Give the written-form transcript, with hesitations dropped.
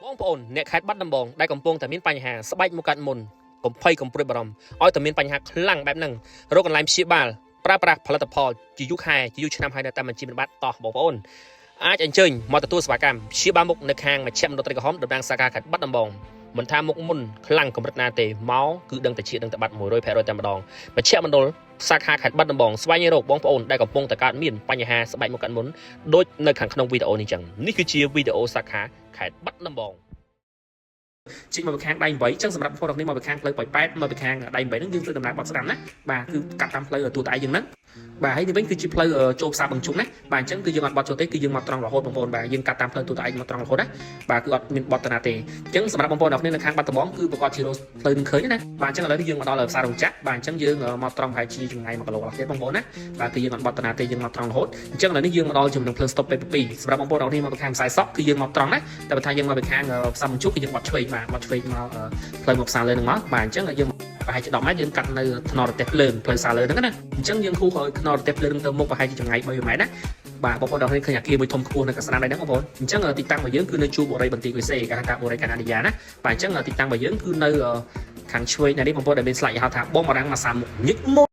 បងប្អូនអ្នកខេត្តបាត់ដំបងដែលកំពុងតែមានបញ្ហាស្បែកមុខកាត់មុនកុំភ័យកុំព្រួយបារម្ភឲ្យតែមានបញ្ហាខ្លាំងបែបហ្នឹងរកកន្លែងព្យាបាលប្រើប្រាស់ផលិតផលជាយូរខែជាយូរឆ្នាំហើយនៅតែមិនជាមិនបាត់តោះបងប្អូនអាចអញ្ជើញមកទទួលសេវាកម្មព្យាបាលមុខនៅខាងមជ្ឈមណ្ឌលត្រីក្រហមតំណាងសាខាខេត្តបាត់ដំបងមិនថាមុខមុនខ្លាំងកម្រិតណាទេមកគឺដឹងតែជាដឹងតែបាត់ 100% តែម្ដងមជ្ឈមណ្ឌលសាខាខេត្តបាត់ដំបងស្វែងរកបងប្អូនដែលកំពុងតែកើតមានបញ្ហាស្បែកមុខកាត់មុនដូចនៅខាងក្នុងវីដេអូនេះចឹងនេះគឺជាវីដេអូសាខាខេត្តបាត់ដំបងជីកមកខាងដៃ8ចឹងសម្រាប់បងប្អូននេះមកខាងផ្លូវ8មកខាងដៃ8ហ្នឹងយើងធ្វើដំណើរបាត់ស្ដាំណាបាទគឺកាត់តាមផ្លូវទូទៅឯងយើងហ្នឹងបាទហើយនេះវិញគឺជាផ្លូវចូលផ្សារបង្ជុំណាបាទអញ្ចឹងគឺយើងអត់បត់ចូលទេគឺយើងមកត្រង់រហូតបងប្អូនបាទយើងកាត់តាមផ្លូវទូទៅឯងមកត្រង់រហូតណាបាទគឺអត់មានបត់តាណាទេអញ្ចឹងសម្រាប់បងប្អូនអ្នកនៅខាងបាត់ដំបងគឺប្រកបជាផ្លូវនឹងឃើញណាបាទអញ្ចឹងឥឡូវនេះយើងមកដល់ផ្សាររោងចក្របាទអញ្ចឹងយើងមកត្រង់ប្រហែលជាចម្ងាយ1គីឡូកន្លះទៀតបងប្អូនណាបាទគឺយើងអត់បត់តាណាទេយើងមកត្រង់រហូតអញ្ចឹងឥឡូវនេះយើងមកដល់ចំណុចផ្លូវ stop 2សម្រាប់បងប្អូនអ្នកនេះមកខាងផ្សារសក់គឺយើងមកត្រង់ណាតែបើថាយើងមកពីខាងផ្សារបង្ជុំគឺយើងបត់ឆ្វេងបាទបត់ឆ្វេងមកផ្លូវមកផ្សារលើនឹងមកបាទអញ្ចឹងយើងប្រហែលជា10ម៉ែត្រយើងកាត់នៅថ្នល់រទេះភ្លើងផ្លូវផ្សារលើហ្នឹងណាអញ្ចឹងយើងគូរថ្នល់រទេះភ្លើងទៅមុខប្រហែលជាចម្ងាយ3ម៉ែត្រណាបាទបងប្អូនអ្នកឃើញអាគារមួយធំខ្ពស់នៅកណ្ដាលដៃហ្នឹងបងប្អូនអញ្ចឹងទីតាំងរបស់យើងគឺនៅជួរបុរីបន្ទាយគីសេគេហៅថាបុរីកាណាឌីយ៉ាណាបាទអញ្ចឹងទីតាំងរបស់យើងគឺនៅខាងឆ្វេងនេះបងប្អូនដែលមានស្លាកហៅថាបងបារាំងម៉ាសាមុខញឹកមុខ